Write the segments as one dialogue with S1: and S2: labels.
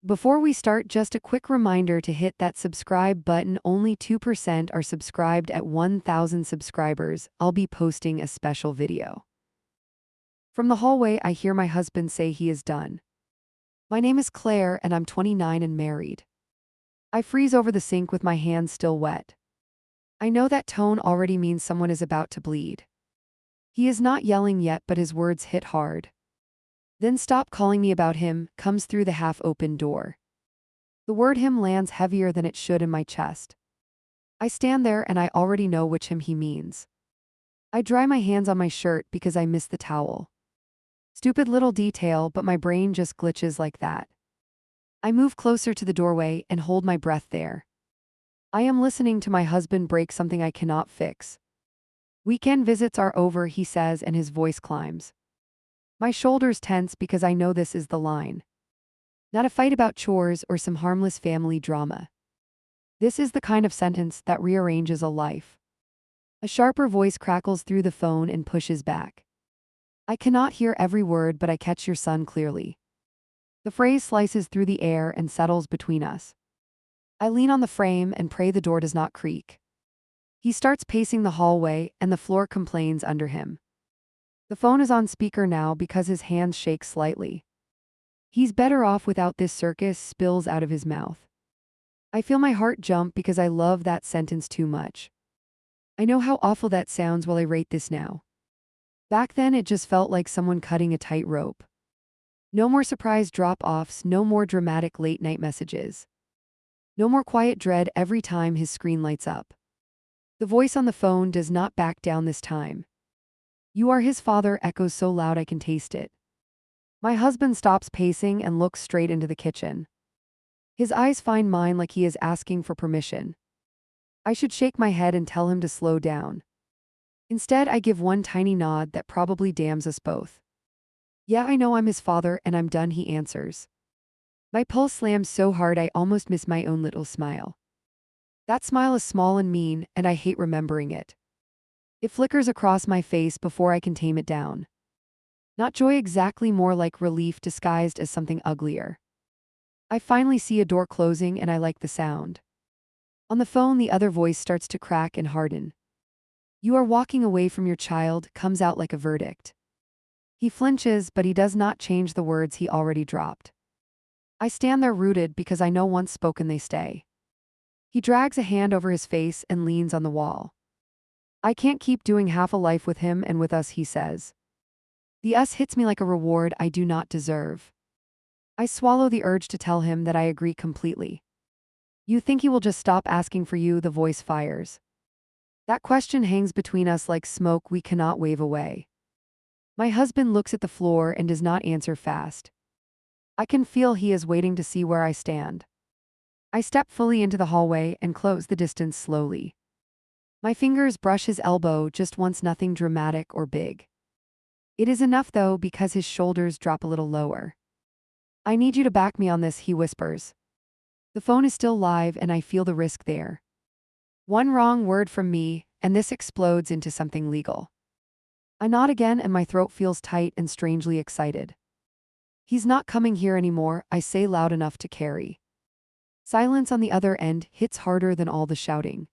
S1: Before we start, just a quick reminder to hit that subscribe button. Only 2% are subscribed at 1,000 subscribers. I'll be posting a special video. From the hallway, I hear my husband say he is done. My name is Claire and I'm 29 and married. I freeze over the sink with my hands still wet. I know that tone already means someone is about to bleed. He is not yelling yet, but his words hit hard. Then "Stop calling me about him" comes through the half-open door. The word "him" lands heavier than it should in my chest. I stand there and I already know which him he means. I dry my hands on my shirt because I miss the towel. Stupid little detail, but my brain just glitches like that. I move closer to the doorway and hold my breath there. I am listening to my husband break something I cannot fix. "Weekend visits are over," he says, and his voice climbs. My shoulders tense because I know this is the line. Not a fight about chores or some harmless family drama. This is the kind of sentence that rearranges a life. A sharper voice crackles through the phone and pushes back. "I cannot hear every word, but I catch your son clearly." The phrase slices through the air and settles between us. I lean on the frame and pray the door does not creak. He starts pacing the hallway and the floor complains under him. The phone is on speaker now because his hands shake slightly. He's better off without this circus spills out of his mouth. I feel my heart jump because I love that sentence too much. I know how awful that sounds while I rate this now. Back then it just felt like someone cutting a tightrope. No more surprise drop-offs, no more dramatic late-night messages. No more quiet dread every time his screen lights up. The voice on the phone does not back down this time. "You are his father" echoes so loud I can taste it. My husband stops pacing and looks straight into the kitchen. His eyes find mine like he is asking for permission. I should shake my head and tell him to slow down. Instead, I give one tiny nod that probably damns us both. "Yeah, I know I'm his father and I'm done," he answers. My pulse slams so hard I almost miss my own little smile. That smile is small and mean, and I hate remembering it. It flickers across my face before I can tame it down. Not joy exactly, more like relief disguised as something uglier. I finally see a door closing and I like the sound. On the phone, the other voice starts to crack and harden. "You are walking away from your child" comes out like a verdict. He flinches, but he does not change the words he already dropped. I stand there rooted because I know once spoken they stay. He drags a hand over his face and leans on the wall. "I can't keep doing half a life with him and with us," he says. The "us" hits me like a reward I do not deserve. I swallow the urge to tell him that I agree completely. "You think he will just stop asking for you?" the voice fires. That question hangs between us like smoke we cannot wave away. My husband looks at the floor and does not answer fast. I can feel he is waiting to see where I stand. I step fully into the hallway and close the distance slowly. My fingers brush his elbow just once, nothing dramatic or big. It is enough though, because his shoulders drop a little lower. "I need you to back me on this," he whispers. The phone is still live and I feel the risk there. One wrong word from me, and this explodes into something legal. I nod again and my throat feels tight and strangely excited. "He's not coming here anymore," I say loud enough to carry. Silence on the other end hits harder than all the shouting.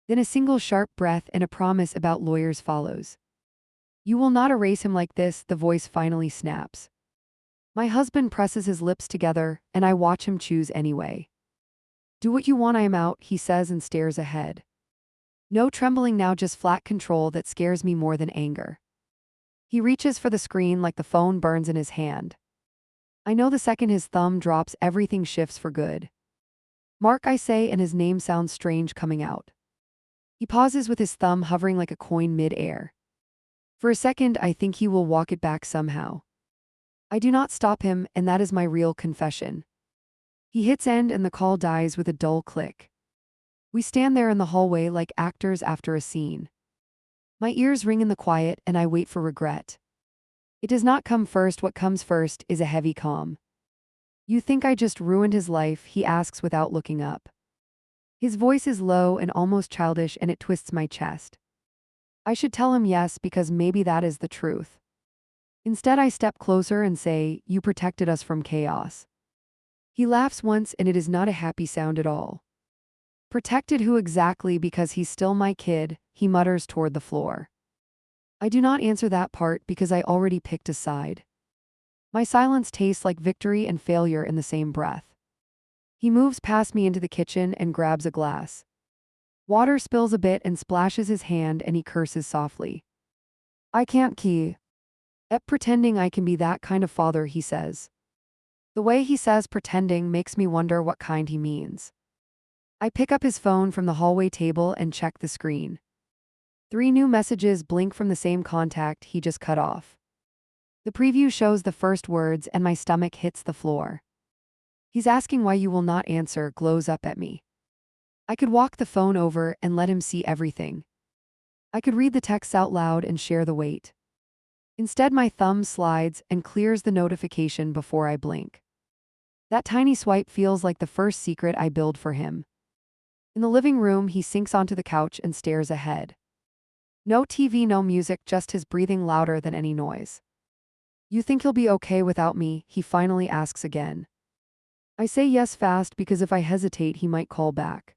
S1: Then a single sharp breath and a promise about lawyers follows. "You will not erase him like this," the voice finally snaps. My husband presses his lips together, and I watch him choose anyway. "Do what you want, I am out," he says and stares ahead. No trembling now, just flat control that scares me more than anger. He reaches for the screen like the phone burns in his hand. I know the second his thumb drops, everything shifts for good. "Mark," I say, and his name sounds strange coming out. He pauses with his thumb hovering like a coin mid-air. For a second, I think he will walk it back somehow. I do not stop him, and that is my real confession. He hits end and the call dies with a dull click. We stand there in the hallway like actors after a scene. My ears ring in the quiet and I wait for regret. It does not come first. What comes first is a heavy calm. "You think I just ruined his life?" he asks without looking up. His voice is low and almost childish and it twists my chest. I should tell him yes, because maybe that is the truth. Instead, I step closer and say, "You protected us from chaos." He laughs once and it is not a happy sound at all. Protected who exactly because he's still my kid, he mutters toward the floor. I do not answer that part because I already picked a side. My silence tastes like victory and failure in the same breath. He moves past me into the kitchen and grabs a glass. Water spills a bit and splashes his hand and he curses softly. I can't keep pretending I can be that kind of father, he says. The way he says pretending makes me wonder what kind he means. I pick up his phone from the hallway table and check the screen. 3 new messages blink from the same contact he just cut off. The preview shows the first words and my stomach hits the floor. He's asking why you will not answer glows up at me. I could walk the phone over and let him see everything. I could read the texts out loud and share the weight. Instead, my thumb slides and clears the notification before I blink. That tiny swipe feels like the first secret I build for him. In the living room, he sinks onto the couch and stares ahead. No TV, no music, just his breathing louder than any noise. You think he'll be okay without me? He finally asks again. I say yes fast because if I hesitate, he might call back.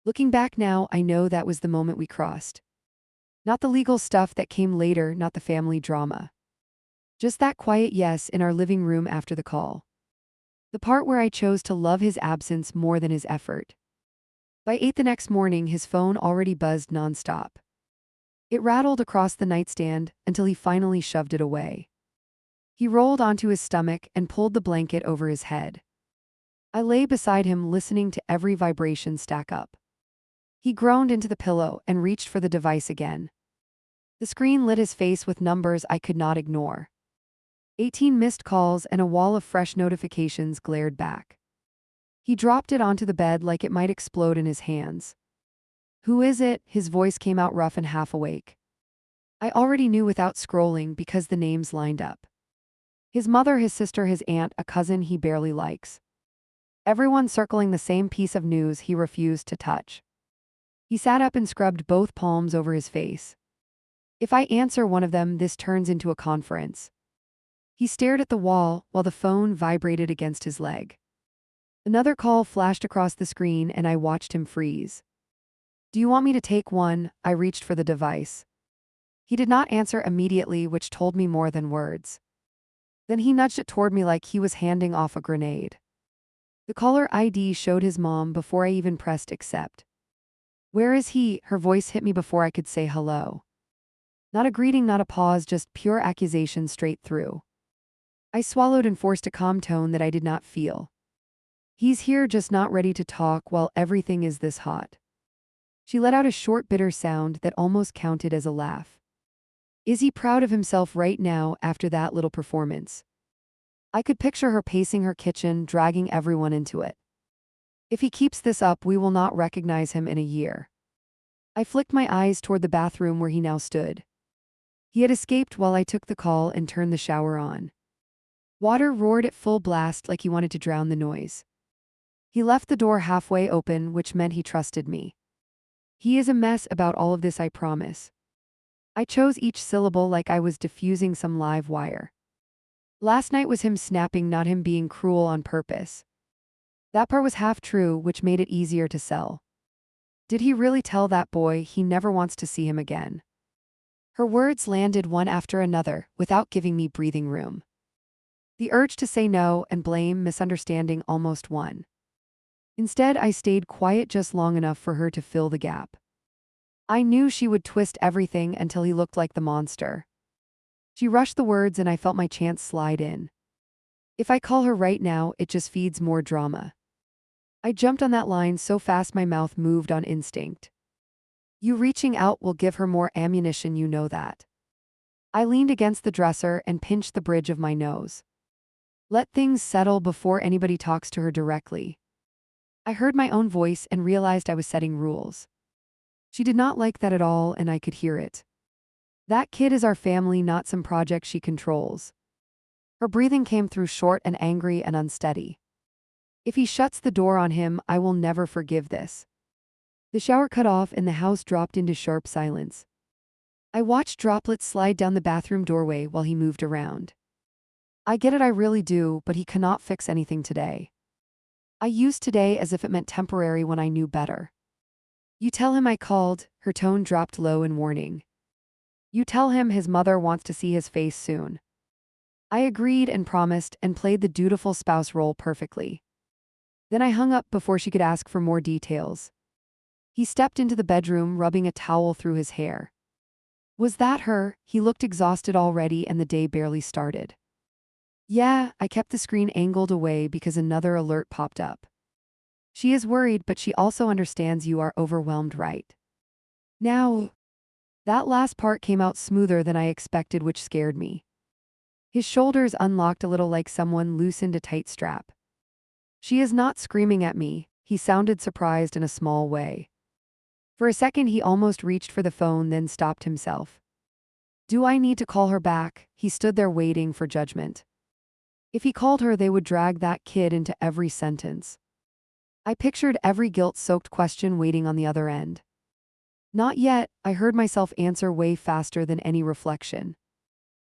S1: Looking back now, I know that was the moment we crossed. Not the legal stuff that came later, not the family drama. Just that quiet yes in our living room after the call. The part where I chose to love his absence more than his effort. By 8 the next morning, his phone already buzzed nonstop. It rattled across the nightstand until he finally shoved it away. He rolled onto his stomach and pulled the blanket over his head. I lay beside him listening to every vibration stack up. He groaned into the pillow and reached for the device again. The screen lit his face with numbers I could not ignore. 18 missed calls and a wall of fresh notifications glared back. He dropped it onto the bed like it might explode in his hands. Who is it? His voice came out rough and half awake. I already knew without scrolling because the names lined up. His mother, his sister, his aunt, a cousin he barely likes. Everyone circling the same piece of news he refused to touch. He sat up and scrubbed both palms over his face. If I answer one of them, this turns into a conference. He stared at the wall while the phone vibrated against his leg. Another call flashed across the screen and I watched him freeze. Do you want me to take one? I reached for the device. He did not answer immediately, which told me more than words. Then he nudged it toward me like he was handing off a grenade. The caller ID showed his mom before I even pressed accept. Where is he? Her voice hit me before I could say hello. Not a greeting, not a pause, just pure accusation straight through. I swallowed and forced a calm tone that I did not feel. He's here, just not ready to talk while everything is this hot. She let out a short, bitter sound that almost counted as a laugh. Is he proud of himself right now after that little performance? I could picture her pacing her kitchen, dragging everyone into it. If he keeps this up, we will not recognize him in a year. I flicked my eyes toward the bathroom where he now stood. He had escaped while I took the call and turned the shower on. Water roared at full blast like he wanted to drown the noise. He left the door halfway open, which meant he trusted me. He is a mess about all of this, I promise. I chose each syllable like I was diffusing some live wire. Last night was him snapping, not him being cruel on purpose. That part was half true, which made it easier to sell. Did he really tell that boy he never wants to see him again? Her words landed one after another, without giving me breathing room. The urge to say no and blame misunderstanding almost won. Instead, I stayed quiet just long enough for her to fill the gap. I knew she would twist everything until he looked like the monster. She rushed the words and I felt my chance slide in. If I call her right now, it just feeds more drama. I jumped on that line so fast my mouth moved on instinct. You reaching out will give her more ammunition, you know that. I leaned against the dresser and pinched the bridge of my nose. Let things settle before anybody talks to her directly. I heard my own voice and realized I was setting rules. She did not like that at all, and I could hear it. That kid is our family, not some project she controls. Her breathing came through short and angry and unsteady. If he shuts the door on him, I will never forgive this. The shower cut off and the house dropped into sharp silence. I watched droplets slide down the bathroom doorway while he moved around. I get it, I really do, but he cannot fix anything today. I used today as if it meant temporary when I knew better. You tell him I called, her tone dropped low in warning. You tell him his mother wants to see his face soon. I agreed and promised and played the dutiful spouse role perfectly. Then I hung up before she could ask for more details. He stepped into the bedroom, rubbing a towel through his hair. Was that her? He looked exhausted already and the day barely started. Yeah, I kept the screen angled away because another alert popped up. She is worried, but she also understands you are overwhelmed, right? Now, that last part came out smoother than I expected, which scared me. His shoulders unlocked a little like someone loosened a tight strap. She is not screaming at me, he sounded surprised in a small way. For a second he almost reached for the phone, then stopped himself. Do I need to call her back? He stood there waiting for judgment. If he called her, they would drag that kid into every sentence. I pictured every guilt-soaked question waiting on the other end. Not yet, I heard myself answer way faster than any reflection.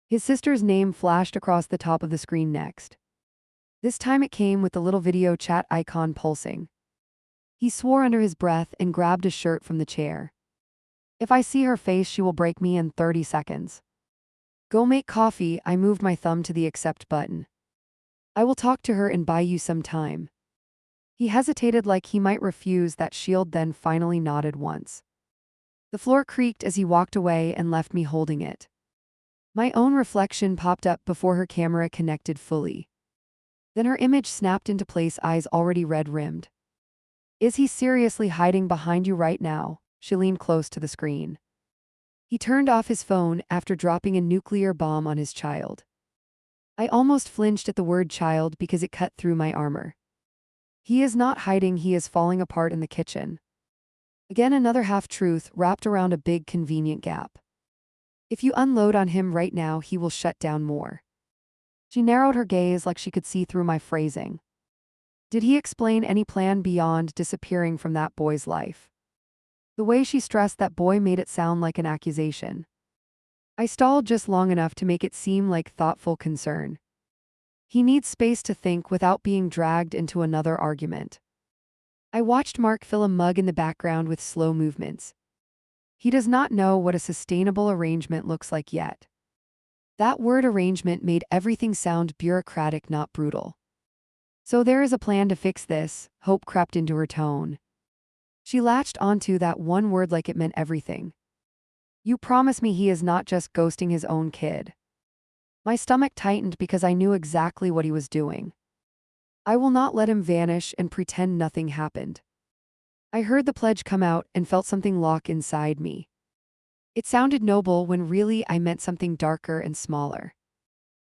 S1: His sister's name flashed across the top of the screen next. This time it came with the little video chat icon pulsing. He swore under his breath and grabbed a shirt from the chair. If I see her face, she will break me in 30 seconds. Go make coffee, I moved my thumb to the accept button. I will talk to her and buy you some time. He hesitated like he might refuse that shield, then finally nodded once. The floor creaked as he walked away and left me holding it. My own reflection popped up before her camera connected fully. Then her image snapped into place, eyes already red-rimmed. Is he seriously hiding behind you right now? She leaned close to the screen. He turned off his phone after dropping a nuclear bomb on his child. I almost flinched at the word child because it cut through my armor. He is not hiding, he is falling apart in the kitchen. Again, another half-truth wrapped around a big convenient gap. If you unload on him right now, he will shut down more. She narrowed her gaze like she could see through my phrasing. Did he explain any plan beyond disappearing from that boy's life? The way she stressed that boy made it sound like an accusation. I stalled just long enough to make it seem like thoughtful concern. He needs space to think without being dragged into another argument. I watched Mark fill a mug in the background with slow movements. He does not know what a sustainable arrangement looks like yet. That word arrangement made everything sound bureaucratic, not brutal. So there is a plan to fix this, hope crept into her tone. She latched onto that one word like it meant everything. You promise me he is not just ghosting his own kid. My stomach tightened because I knew exactly what he was doing. I will not let him vanish and pretend nothing happened. I heard the pledge come out and felt something lock inside me. It sounded noble when really I meant something darker and smaller.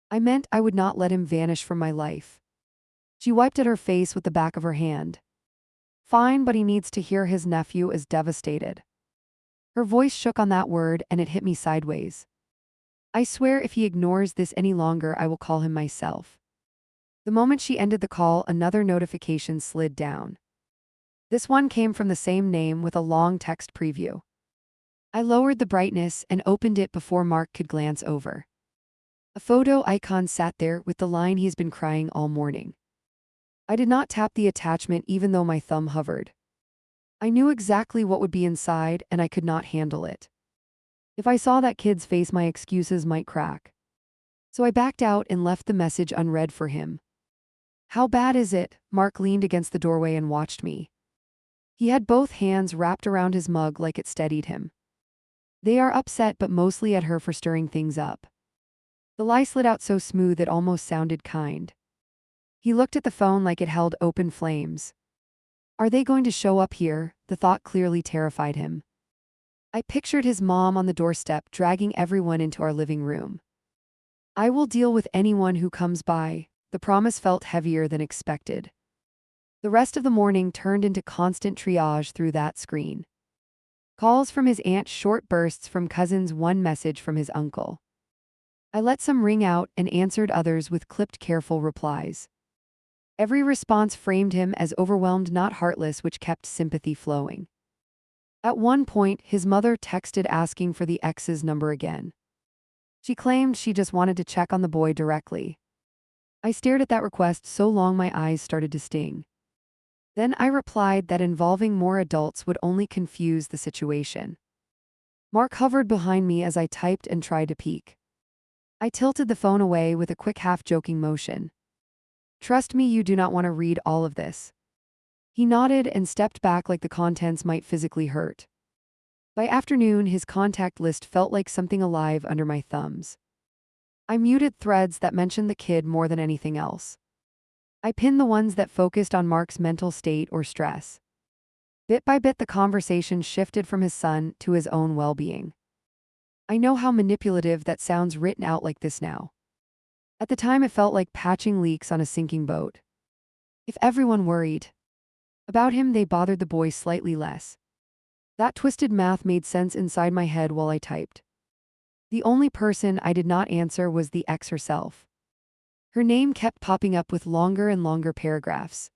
S1: I meant I would not let him vanish from my life. She wiped at her face with the back of her hand. Fine, but he needs to hear his nephew is devastated. Her voice shook on that word and it hit me sideways. I swear if he ignores this any longer, I will call him myself. The moment she ended the call, another notification slid down. This one came from the same name with a long text preview. I lowered the brightness and opened it before Mark could glance over. A photo icon sat there with the line, he's been crying all morning. I did not tap the attachment even though my thumb hovered. I knew exactly what would be inside and I could not handle it. If I saw that kid's face, my excuses might crack. So I backed out and left the message unread for him. How bad is it? Mark leaned against the doorway and watched me. He had both hands wrapped around his mug like it steadied him. They are upset, but mostly at her for stirring things up. The lie slid out so smooth it almost sounded kind. He looked at the phone like it held open flames. Are they going to show up here? The thought clearly terrified him. I pictured his mom on the doorstep dragging everyone into our living room. I will deal with anyone who comes by. The promise felt heavier than expected. The rest of the morning turned into constant triage through that screen. Calls from his aunt, short bursts from cousins, one message from his uncle. I let some ring out and answered others with clipped, careful replies. Every response framed him as overwhelmed, not heartless, which kept sympathy flowing. At one point, his mother texted asking for the ex's number again. She claimed she just wanted to check on the boy directly. I stared at that request so long my eyes started to sting. Then I replied that involving more adults would only confuse the situation. Mark hovered behind me as I typed and tried to peek. I tilted the phone away with a quick half-joking motion. "Trust me, you do not want to read all of this." He nodded and stepped back like the contents might physically hurt. By afternoon, his contact list felt like something alive under my thumbs. I muted threads that mentioned the kid more than anything else. I pinned the ones that focused on Mark's mental state or stress. Bit by bit, the conversation shifted from his son to his own well-being. I know how manipulative that sounds written out like this now. At the time, it felt like patching leaks on a sinking boat. If everyone worried about him, they bothered the boy slightly less. That twisted math made sense inside my head while I typed. The only person I did not answer was the ex herself. Her name kept popping up with longer and longer paragraphs.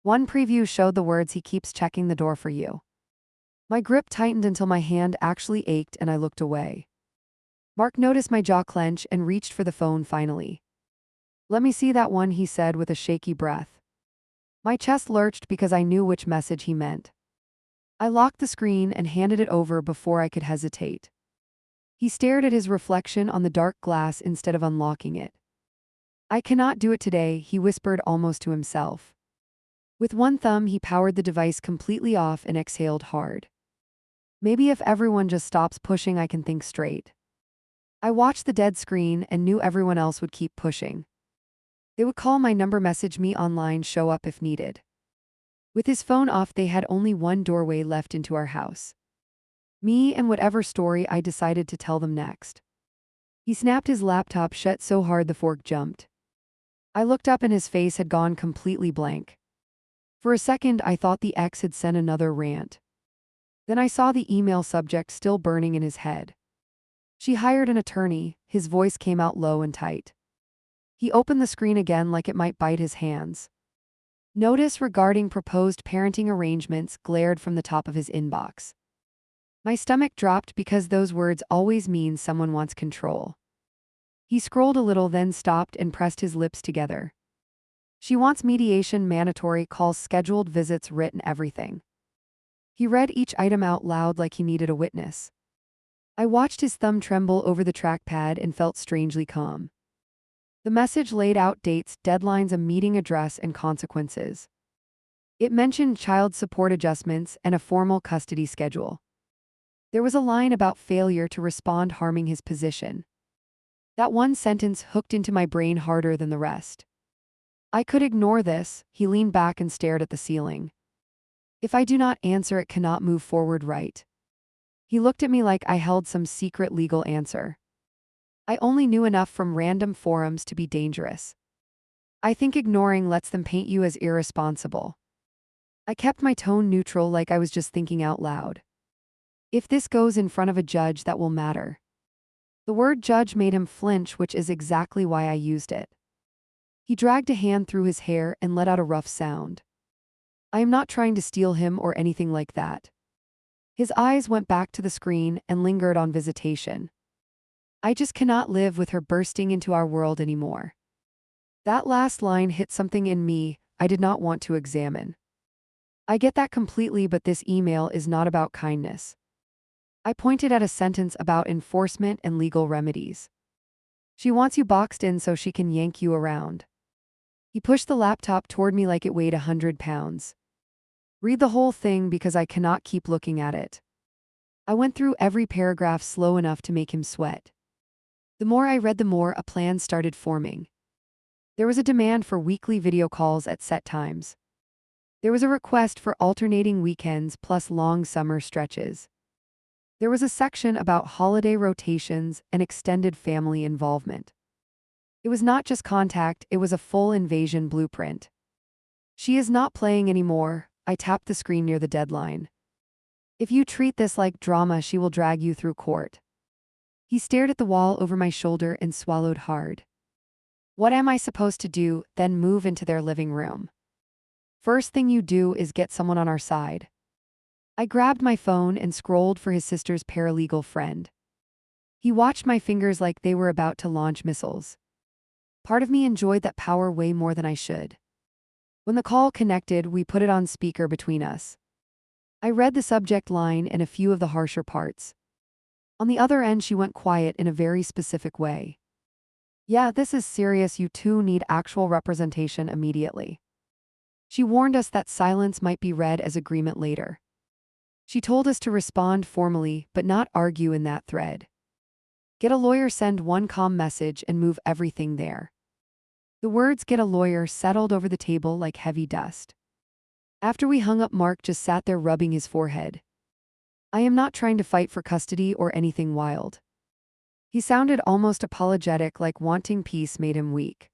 S1: One preview showed the words, "He keeps checking the door for you." My grip tightened until my hand actually ached and I looked away. Mark noticed my jaw clench and reached for the phone finally. "Let me see that one," he said with a shaky breath. My chest lurched because I knew which message he meant. I locked the screen and handed it over before I could hesitate. He stared at his reflection on the dark glass instead of unlocking it. "I cannot do it today," he whispered almost to himself. With one thumb, he powered the device completely off and exhaled hard. Maybe if everyone just stops pushing, I can think straight. I watched the dead screen and knew everyone else would keep pushing. They would call my number, message me online, show up if needed. With his phone off, they had only one doorway left into our house. Me and whatever story I decided to tell them next. He snapped his laptop shut so hard the fork jumped. I looked up and his face had gone completely blank. For a second, I thought the ex had sent another rant. Then I saw the email subject still burning in his head. "She hired an attorney," his voice came out low and tight. He opened the screen again like it might bite his hands. "Notice regarding proposed parenting arrangements" glared from the top of his inbox. My stomach dropped because those words always mean someone wants control. He scrolled a little, then stopped and pressed his lips together. "She wants mediation, mandatory calls, scheduled visits, written, everything." He read each item out loud like he needed a witness. I watched his thumb tremble over the trackpad and felt strangely calm. The message laid out dates, deadlines, a meeting address, and consequences. It mentioned child support adjustments and a formal custody schedule. There was a line about failure to respond harming his position. That one sentence hooked into my brain harder than the rest. I could ignore this. He leaned back and stared at the ceiling. "If I do not answer, it cannot move forward, right?" He looked at me like I held some secret legal answer. I only knew enough from random forums to be dangerous. "I think ignoring lets them paint you as irresponsible." I kept my tone neutral, like I was just thinking out loud. "If this goes in front of a judge, that will matter." The word judge made him flinch, which is exactly why I used it. He dragged a hand through his hair and let out a rough sound. "I am not trying to steal him or anything like that." His eyes went back to the screen and lingered on visitation. "I just cannot live with her bursting into our world anymore." That last line hit something in me I did not want to examine. "I get that completely, but this email is not about kindness." I pointed at a sentence about enforcement and legal remedies. "She wants you boxed in so she can yank you around." He pushed the laptop toward me like it weighed 100 pounds. "Read the whole thing because I cannot keep looking at it." I went through every paragraph slow enough to make him sweat. The more I read, the more a plan started forming. There was a demand for weekly video calls at set times. There was a request for alternating weekends plus long summer stretches. There was a section about holiday rotations and extended family involvement. It was not just contact, it was a full invasion blueprint. "She is not playing anymore." I tapped the screen near the deadline. "If you treat this like drama, she will drag you through court." He stared at the wall over my shoulder and swallowed hard. "What am I supposed to do, then move into their living room?" "First thing you do is get someone on our side." I grabbed my phone and scrolled for his sister's paralegal friend. He watched my fingers like they were about to launch missiles. Part of me enjoyed that power way more than I should. When the call connected, we put it on speaker between us. I read the subject line and a few of the harsher parts. On the other end, she went quiet in a very specific way. "Yeah, this is serious. You two need actual representation immediately." She warned us that silence might be read as agreement later. She told us to respond formally, but not argue in that thread. Get a lawyer, send one calm message, and move everything there. The words "get a lawyer" settled over the table like heavy dust. After we hung up, Mark just sat there rubbing his forehead. "I am not trying to fight for custody or anything wild." He sounded almost apologetic, like wanting peace made him weak.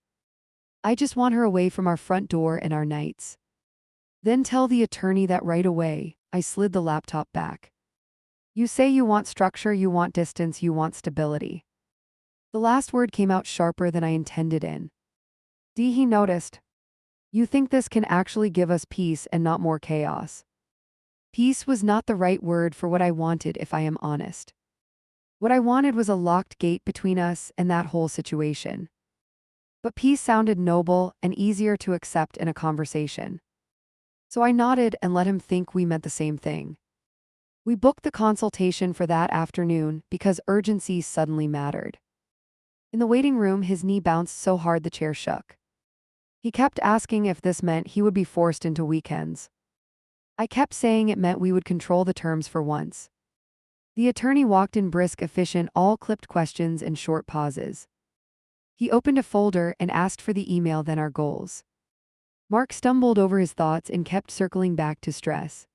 S1: "I just want her away from our front door and our nights." "Then tell the attorney that right away." I slid the laptop back. "You say you want structure, you want distance, you want stability." The last word came out sharper than I intended in. He noticed. "You think this can actually give us peace and not more chaos?" Peace was not the right word for what I wanted, if I am honest. What I wanted was a locked gate between us and that whole situation. But peace sounded noble and easier to accept in a conversation. So I nodded and let him think we meant the same thing. We booked the consultation for that afternoon because urgency suddenly mattered. In the waiting room, his knee bounced so hard the chair shook. He kept asking if this meant he would be forced into weekends. I kept saying it meant we would control the terms for once. The attorney walked in, brisk, efficient, all clipped questions and short pauses. He opened a folder and asked for the email, then our goals. Mark stumbled over his thoughts and kept circling back to stress.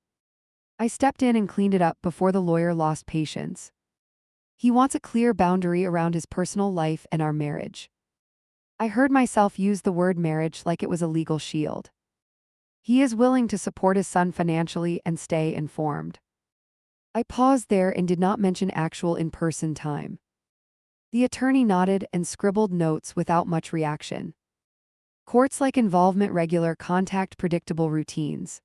S1: I stepped in and cleaned it up before the lawyer lost patience. He wants a clear boundary around his personal life and our marriage. I heard myself use the word marriage like it was a legal shield. He is willing to support his son financially and stay informed. I paused there and did not mention actual in-person time. The attorney nodded and scribbled notes without much reaction. Courts-like involvement, regular contact, predictable routines.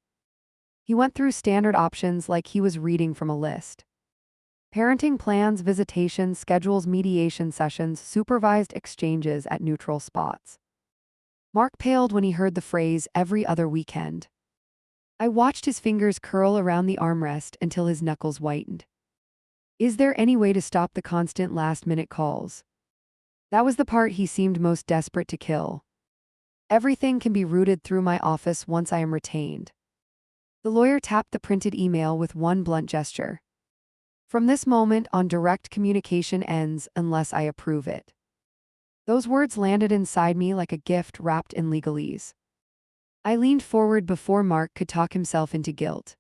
S1: He went through standard options like he was reading from a list. Parenting plans, visitations, schedules, mediation sessions, supervised exchanges at neutral spots. Mark paled when he heard the phrase "every other weekend." I watched his fingers curl around the armrest until his knuckles whitened. Is there any way to stop the constant last-minute calls? That was the part he seemed most desperate to kill. Everything can be routed through my office once I am retained. The lawyer tapped the printed email with one blunt gesture. From this moment on, direct communication ends unless I approve it. Those words landed inside me like a gift wrapped in legalese. I leaned forward before Mark could talk himself into guilt.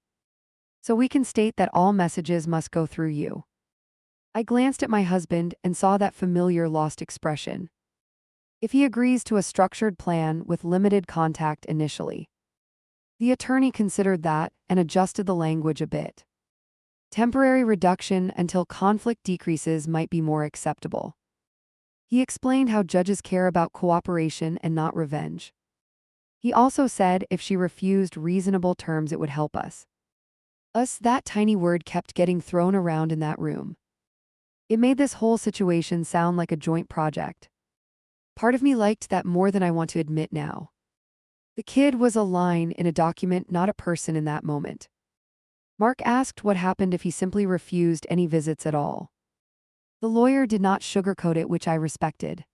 S1: "So we can state that all messages must go through you." I glanced at my husband and saw that familiar lost expression. "If he agrees to a structured plan with limited contact initially." The attorney considered that and adjusted the language a bit. "Temporary reduction until conflict decreases might be more acceptable." He explained how judges care about cooperation and not revenge. He also said if she refused reasonable terms, it would help us. That tiny word kept getting thrown around in that room. It made this whole situation sound like a joint project. Part of me liked that more than I want to admit now. The kid was a line in a document, not a person in that moment. Mark asked what happened if he simply refused any visits at all. The lawyer did not sugarcoat it, which I respected.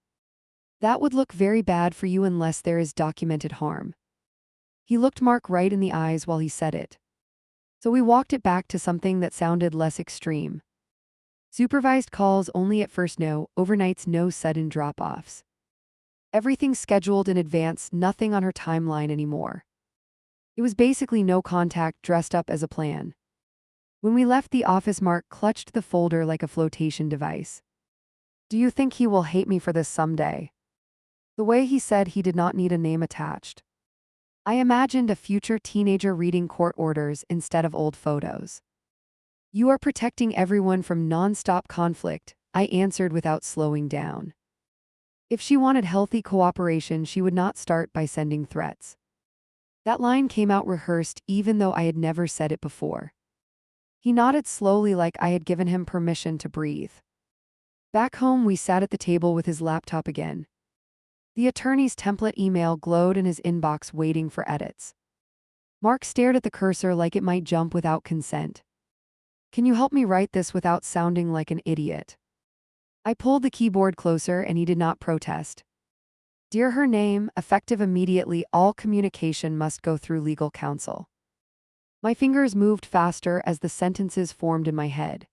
S1: "That would look very bad for you unless there is documented harm." He looked Mark right in the eyes while he said it. So we walked it back to something that sounded less extreme. Supervised calls only at first, no overnights, no sudden drop-offs. Everything scheduled in advance, nothing on her timeline anymore. It was basically no contact dressed up as a plan. When we left the office, Mark clutched the folder like a flotation device. "Do you think he will hate me for this someday?" The way he said he did not need a name attached. I imagined a future teenager reading court orders instead of old photos. "You are protecting everyone from non-stop conflict," I answered without slowing down. If she wanted healthy cooperation, she would not start by sending threats. That line came out rehearsed, even though I had never said it before. He nodded slowly, like I had given him permission to breathe. Back home, we sat at the table with his laptop again. The attorney's template email glowed in his inbox waiting for edits. Mark stared at the cursor like it might jump without consent. Can you help me write this without sounding like an idiot? I pulled the keyboard closer and he did not protest. Dear her name, effective immediately, all communication must go through legal counsel. My fingers moved faster as the sentences formed in my head.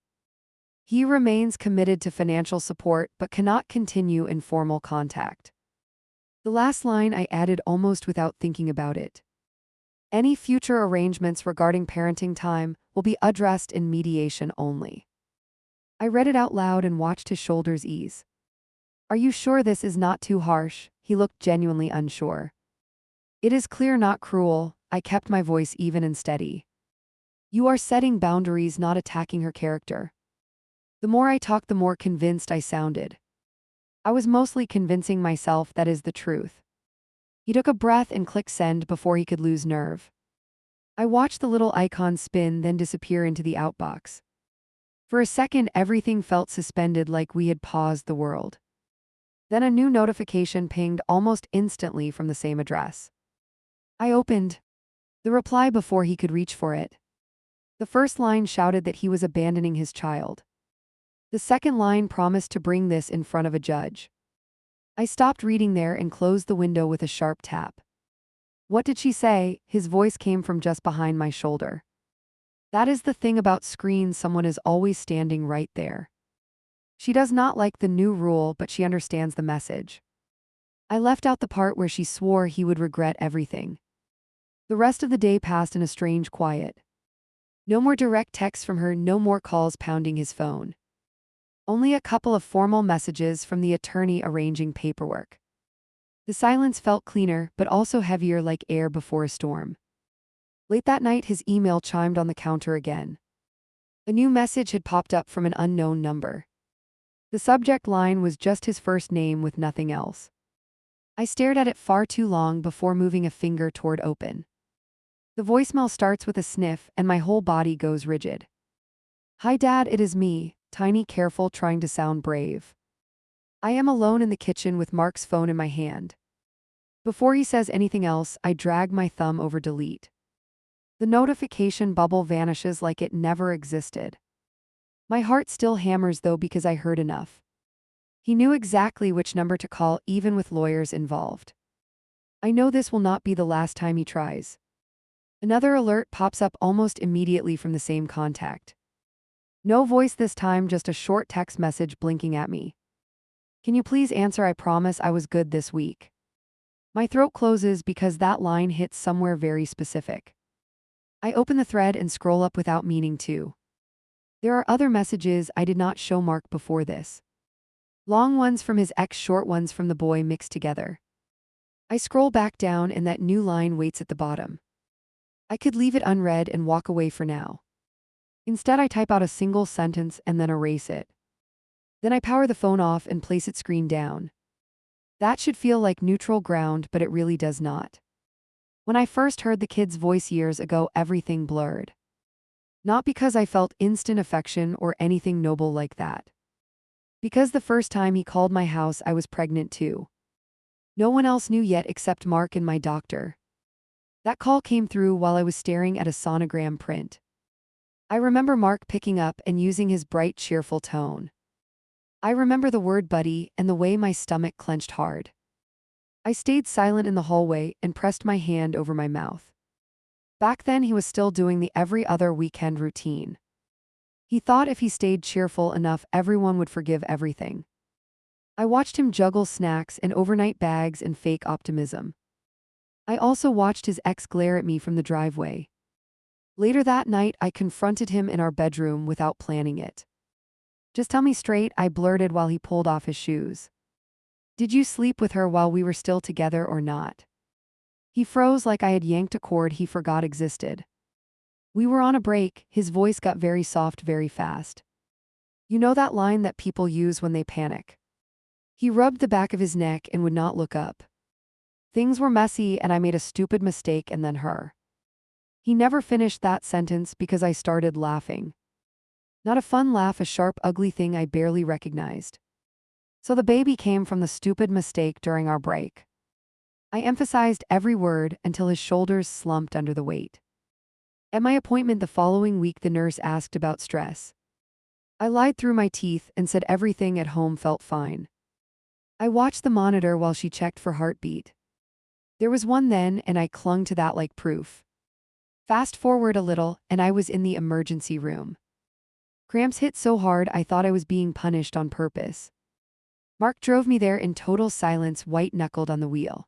S1: He remains committed to financial support but cannot continue informal contact. The last line I added almost without thinking about it. Any future arrangements regarding parenting time will be addressed in mediation only. I read it out loud and watched his shoulders ease. Are you sure this is not too harsh? He looked genuinely unsure. It is clear, not cruel. I kept my voice even and steady. You are setting boundaries, not attacking her character. The more I talked, the more convinced I sounded. I was mostly convincing myself that is the truth. He took a breath and clicked send before he could lose nerve. I watched the little icon spin, then disappear into the outbox. For a second, everything felt suspended, like we had paused the world. Then a new notification pinged almost instantly from the same address. I opened the reply before he could reach for it. The first line shouted that he was abandoning his child. The second line promised to bring this in front of a judge. I stopped reading there and closed the window with a sharp tap. What did she say? His voice came from just behind my shoulder. That is the thing about screens, someone is always standing right there. She does not like the new rule, but she understands the message. I left out the part where she swore he would regret everything. The rest of the day passed in a strange quiet. No more direct texts from her, no more calls pounding his phone. Only a couple of formal messages from the attorney arranging paperwork. The silence felt cleaner, but also heavier, like air before a storm. Late that night, his email chimed on the counter again. A new message had popped up from an unknown number. The subject line was just his first name with nothing else. I stared at it far too long before moving a finger toward open. The voicemail starts with a sniff and my whole body goes rigid. Hi Dad, it is me, Tiny, careful, trying to sound brave. I am alone in the kitchen with Mark's phone in my hand. Before he says anything else, I drag my thumb over delete. The notification bubble vanishes like it never existed. My heart still hammers though, because I heard enough. He knew exactly which number to call, even with lawyers involved. I know this will not be the last time he tries. Another alert pops up almost immediately from the same contact. No voice this time, just a short text message blinking at me. Can you please answer? I promise I was good this week. My throat closes because that line hits somewhere very specific. I open the thread and scroll up without meaning to. There are other messages I did not show Mark before this. Long ones from his ex, short ones from the boy mixed together. I scroll back down and that new line waits at the bottom. I could leave it unread and walk away for now. Instead, I type out a single sentence and then erase it. Then I power the phone off and place it screen down. That should feel like neutral ground, but it really does not. When I first heard the kid's voice years ago, everything blurred. Not because I felt instant affection or anything noble like that. Because the first time he called my house, I was pregnant too. No one else knew yet except Mark and my doctor. That call came through while I was staring at a sonogram print. I remember Mark picking up and using his bright, cheerful tone. I remember the word buddy and the way my stomach clenched hard. I stayed silent in the hallway and pressed my hand over my mouth. Back then he was still doing the every other weekend routine. He thought if he stayed cheerful enough, everyone would forgive everything. I watched him juggle snacks and overnight bags and fake optimism. I also watched his ex glare at me from the driveway. Later that night, I confronted him in our bedroom without planning it. Just tell me straight, I blurted while he pulled off his shoes. Did you sleep with her while we were still together or not? He froze like I had yanked a cord he forgot existed. We were on a break. His voice got very soft very fast. You know that line that people use when they panic? He rubbed the back of his neck and would not look up. Things were messy and I made a stupid mistake and then her. He never finished that sentence because I started laughing. Not a fun laugh, a sharp, ugly thing I barely recognized. So the baby came from the stupid mistake during our break. I emphasized every word until his shoulders slumped under the weight. At my appointment the following week, the nurse asked about stress. I lied through my teeth and said everything at home felt fine. I watched the monitor while she checked for heartbeat. There was one then, and I clung to that like proof. Fast forward a little, and I was in the emergency room. Cramps hit so hard I thought I was being punished on purpose. Mark drove me there in total silence, white-knuckled on the wheel.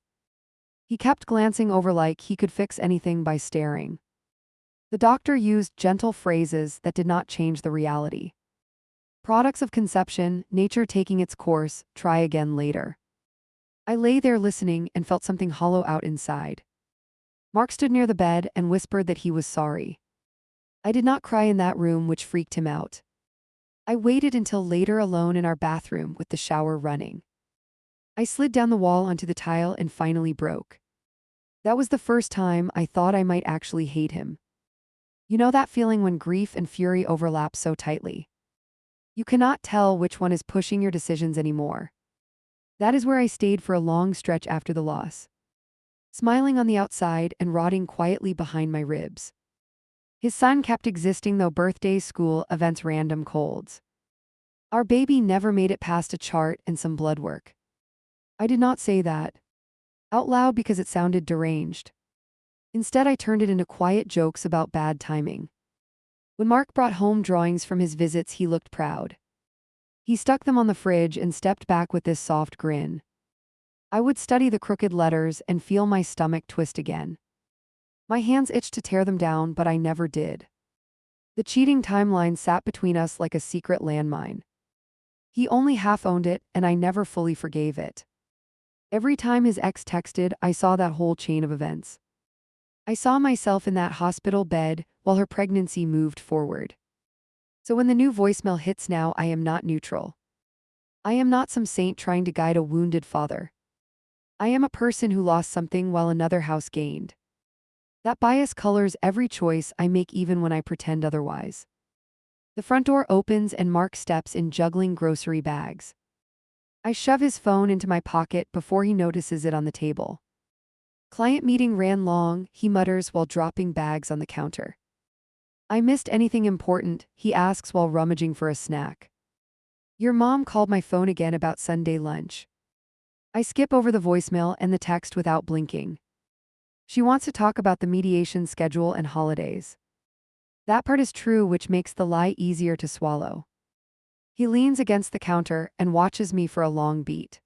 S1: He kept glancing over like he could fix anything by staring. The doctor used gentle phrases that did not change the reality. Products of conception, nature taking its course, try again later. I lay there listening and felt something hollow out inside. Mark stood near the bed and whispered that he was sorry. I did not cry in that room, which freaked him out. I waited until later, alone in our bathroom with the shower running. I slid down the wall onto the tile and finally broke. That was the first time I thought I might actually hate him. You know that feeling when grief and fury overlap so tightly? You cannot tell which one is pushing your decisions anymore. That is where I stayed for a long stretch after the loss. Smiling on the outside and rotting quietly behind my ribs. His son kept existing though: birthdays, school, events, random colds. Our baby never made it past a chart and some blood work. I did not say that out loud because it sounded deranged. Instead, I turned it into quiet jokes about bad timing. When Mark brought home drawings from his visits, he looked proud. He stuck them on the fridge and stepped back with this soft grin. I would study the crooked letters and feel my stomach twist again. My hands itched to tear them down, but I never did. The cheating timeline sat between us like a secret landmine. He only half owned it, and I never fully forgave it. Every time his ex texted, I saw that whole chain of events. I saw myself in that hospital bed while her pregnancy moved forward. So when the new voicemail hits now, I am not neutral. I am not some saint trying to guide a wounded father. I am a person who lost something while another house gained. That bias colors every choice I make, even when I pretend otherwise. The front door opens and Mark steps in, juggling grocery bags. I shove his phone into my pocket before he notices it on the table. Client meeting ran long, he mutters while dropping bags on the counter. I missed anything important, he asks while rummaging for a snack. Your mom called my phone again about Sunday lunch. I skip over the voicemail and the text without blinking. She wants to talk about the mediation schedule and holidays. That part is true, which makes the lie easier to swallow. He leans against the counter and watches me for a long beat.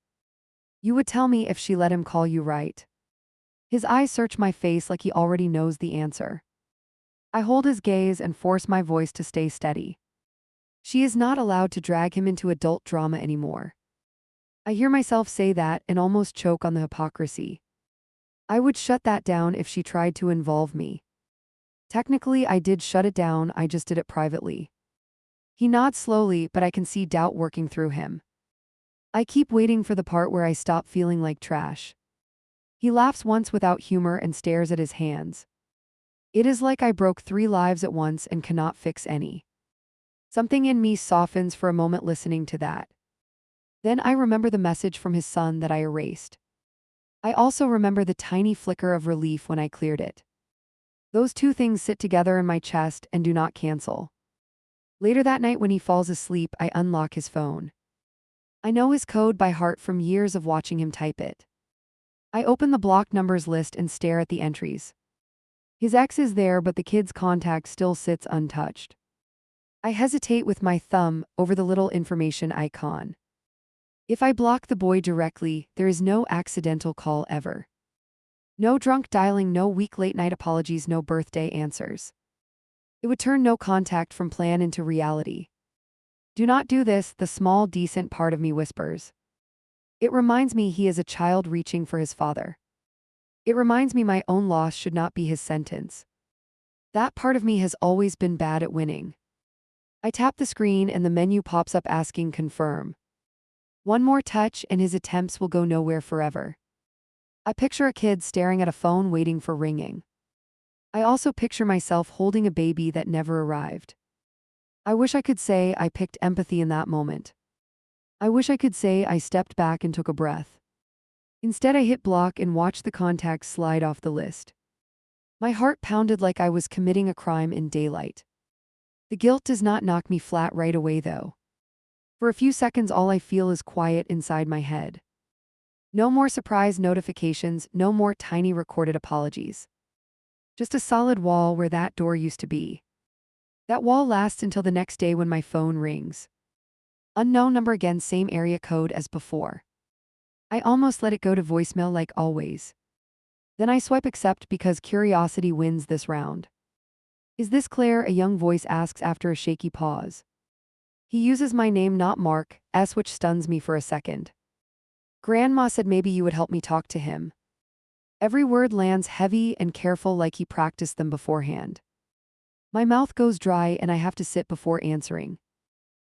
S1: You would tell me if she let him call you, right? His eyes search my face like he already knows the answer. I hold his gaze and force my voice to stay steady. She is not allowed to drag him into adult drama anymore. I hear myself say that and almost choke on the hypocrisy. I would shut that down if she tried to involve me. Technically, I did shut it down, I just did it privately. He nods slowly, but I can see doubt working through him. I keep waiting for the part where I stop feeling like trash. He laughs once without humor and stares at his hands. It is like I broke 3 lives at once and cannot fix any. Something in me softens for a moment listening to that. Then I remember the message from his son that I erased. I also remember the tiny flicker of relief when I cleared it. Those two things sit together in my chest and do not cancel. Later that night when he falls asleep, I unlock his phone. I know his code by heart from years of watching him type it. I open the blocked numbers list and stare at the entries. His ex is there, but the kid's contact still sits untouched. I hesitate with my thumb over the little information icon. If I block the boy directly, there is no accidental call ever. No drunk dialing, no weak late-night apologies, no birthday answers. It would turn no contact from plan into reality. Do not do this, the small, decent part of me whispers. It reminds me he is a child reaching for his father. It reminds me my own loss should not be his sentence. That part of me has always been bad at winning. I tap the screen and the menu pops up asking confirm. One more touch and his attempts will go nowhere forever. I picture a kid staring at a phone waiting for ringing. I also picture myself holding a baby that never arrived. I wish I could say I picked empathy in that moment. I wish I could say I stepped back and took a breath. Instead, I hit block and watched the contacts slide off the list. My heart pounded like I was committing a crime in daylight. The guilt does not knock me flat right away, though. For a few seconds, all I feel is quiet inside my head. No more surprise notifications, no more tiny recorded apologies. Just a solid wall where that door used to be. That wall lasts until the next day when my phone rings. Unknown number again, same area code as before. I almost let it go to voicemail like always. Then I swipe accept because curiosity wins this round. Is this Claire? A young voice asks after a shaky pause. He uses my name, not Mark, which stuns me for a second. Grandma said maybe you would help me talk to him. Every word lands heavy and careful like he practiced them beforehand. My mouth goes dry and I have to sit before answering.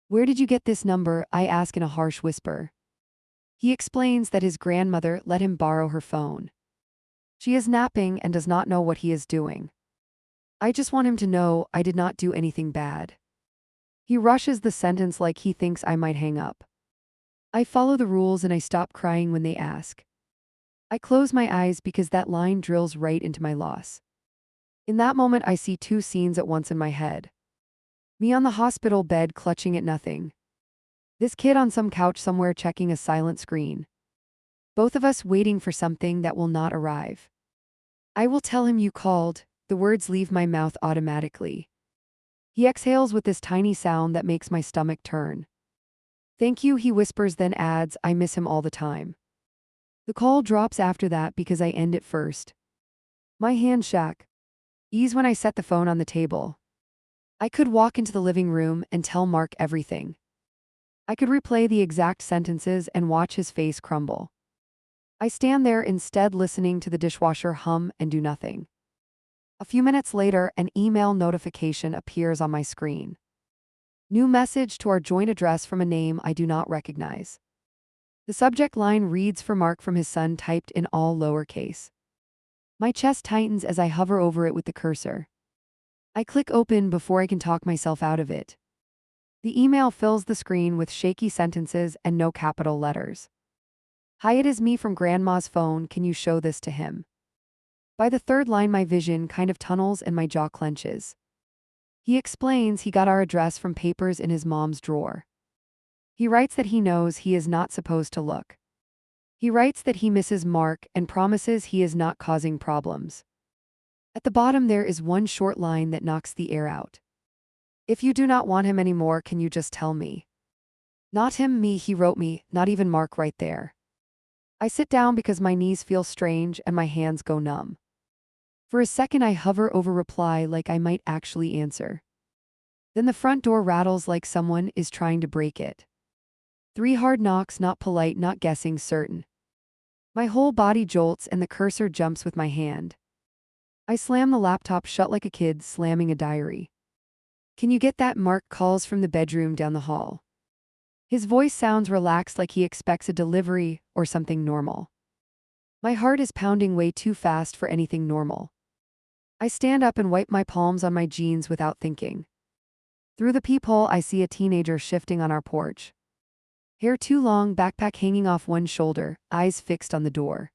S1: Where did you get this number? I ask in a harsh whisper. He explains that his grandmother let him borrow her phone. She is napping and does not know what he is doing. I just want him to know I did not do anything bad. He rushes the sentence like he thinks I might hang up. I follow the rules and I stop crying when they ask. I close my eyes because that line drills right into my loss. In that moment, I see two scenes at once in my head. Me on the hospital bed clutching at nothing. This kid on some couch somewhere checking a silent screen. Both of us waiting for something that will not arrive. I will tell him you called. The words leave my mouth automatically. He exhales with this tiny sound that makes my stomach turn. Thank you, he whispers, then adds, I miss him all the time. The call drops after that because I end it first. My hand shake. Ease when I set the phone on the table. I could walk into the living room and tell Mark everything. I could replay the exact sentences and watch his face crumble. I stand there instead, listening to the dishwasher hum and do nothing. A few minutes later, an email notification appears on my screen. New message to our joint address from a name I do not recognize. The subject line reads for Mark from his son, typed in all lowercase. My chest tightens as I hover over it with the cursor. I click open before I can talk myself out of it. The email fills the screen with shaky sentences and no capital letters. Hi, it is me from Grandma's phone. Can you show this to him? By the third line, my vision kind of tunnels and my jaw clenches. He explains he got our address from papers in his mom's drawer. He writes that he knows he is not supposed to look. He writes that he misses Mark and promises he is not causing problems. At the bottom there is one short line that knocks the air out. If you do not want him anymore, can you just tell me? Not him, me, he wrote me, not even Mark right there. I sit down because my knees feel strange and my hands go numb. For a second I hover over reply like I might actually answer. Then the front door rattles like someone is trying to break it. 3 hard knocks, not polite, not guessing, certain. My whole body jolts and the cursor jumps with my hand. I slam the laptop shut like a kid slamming a diary. Can you get that? Mark calls from the bedroom down the hall. His voice sounds relaxed, like he expects a delivery or something normal. My heart is pounding way too fast for anything normal. I stand up and wipe my palms on my jeans without thinking. Through the peephole, I see a teenager shifting on our porch. Hair too long, backpack hanging off one shoulder, eyes fixed on the door.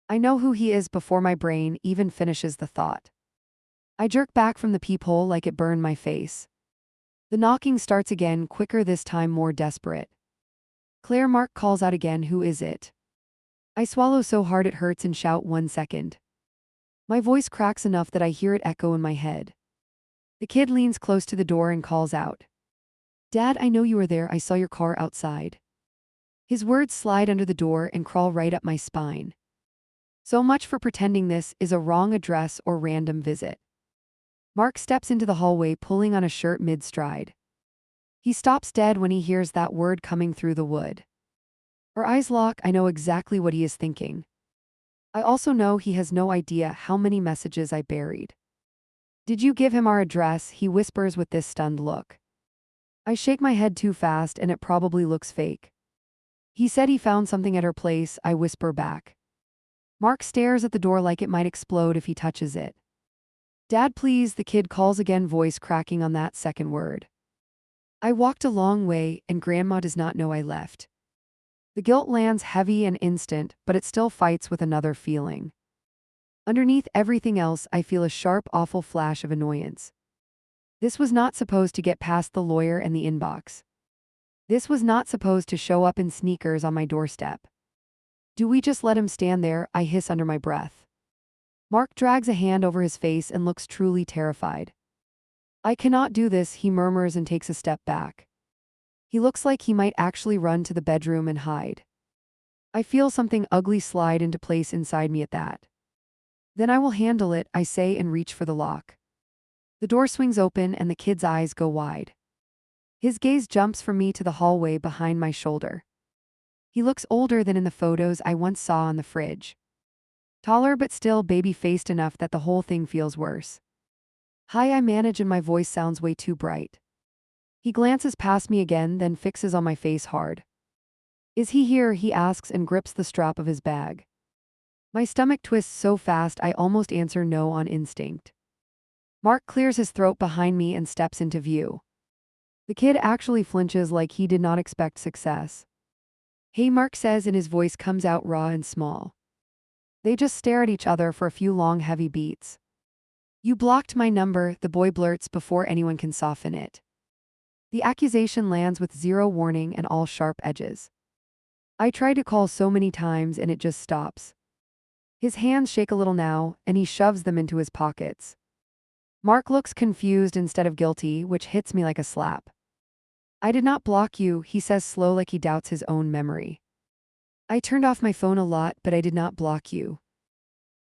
S1: I know who he is before my brain even finishes the thought. I jerk back from the peephole like it burned my face. The knocking starts again, quicker this time, more desperate. Claire, Mark calls out again, who is it? I swallow so hard it hurts and shout, 1 second. My voice cracks enough that I hear it echo in my head. The kid leans close to the door and calls out. Dad, I know you were there, I saw your car outside. His words slide under the door and crawl right up my spine. So much for pretending this is a wrong address or random visit. Mark steps into the hallway, pulling on a shirt mid-stride. He stops dead when he hears that word coming through the wood. Our eyes lock. I know exactly what he is thinking. I also know he has no idea how many messages I buried. Did you give him our address? He whispers with this stunned look. I shake my head too fast and it probably looks fake. He said he found something at her place, I whisper back. Mark stares at the door like it might explode if he touches it. Dad, please, the kid calls again, voice cracking on that second word. I walked a long way, and Grandma does not know I left. The guilt lands heavy and instant, but it still fights with another feeling. Underneath everything else, I feel a sharp, awful flash of annoyance. This was not supposed to get past the lawyer and the inbox. This was not supposed to show up in sneakers on my doorstep. Do we just let him stand there? I hiss under my breath. Mark drags a hand over his face and looks truly terrified. I cannot do this, he murmurs and takes a step back. He looks like he might actually run to the bedroom and hide. I feel something ugly slide into place inside me at that. Then I will handle it, I say and reach for the lock. The door swings open and the kid's eyes go wide. His gaze jumps from me to the hallway behind my shoulder. He looks older than in the photos I once saw on the fridge. Taller but still baby-faced enough that the whole thing feels worse. Hi, I manage, and my voice sounds way too bright. He glances past me again, then fixes on my face hard. Is he here? He asks and grips the strap of his bag. My stomach twists so fast I almost answer no on instinct. Mark clears his throat behind me and steps into view. The kid actually flinches like he did not expect success. Hey, Mark says, and his voice comes out raw and small. They just stare at each other for a few long, heavy beats. You blocked my number, the boy blurts before anyone can soften it. The accusation lands with zero warning and all sharp edges. I try to call so many times and it just stops. His hands shake a little now, and he shoves them into his pockets. Mark looks confused instead of guilty, which hits me like a slap. I did not block you, he says slow like he doubts his own memory. I turned off my phone a lot, but I did not block you.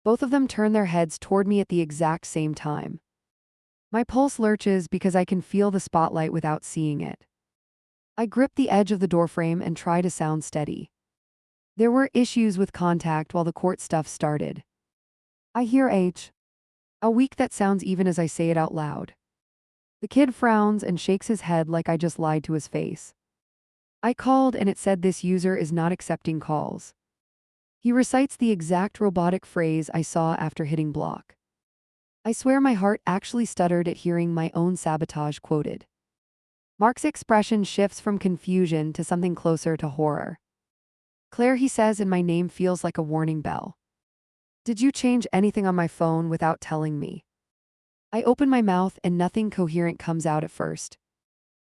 S1: Both of them turn their heads toward me at the exact same time. My pulse lurches because I can feel the spotlight without seeing it. I grip the edge of the doorframe and try to sound steady. There were issues with contact while the court stuff started. I hear a week that sounds even as I say it out loud. The kid frowns and shakes his head like I just lied to his face. I called and it said this user is not accepting calls. He recites the exact robotic phrase I saw after hitting block. I swear my heart actually stuttered at hearing my own sabotage quoted. Mark's expression shifts from confusion to something closer to horror. Claire, he says, and my name feels like a warning bell. Did you change anything on my phone without telling me? I open my mouth and nothing coherent comes out at first.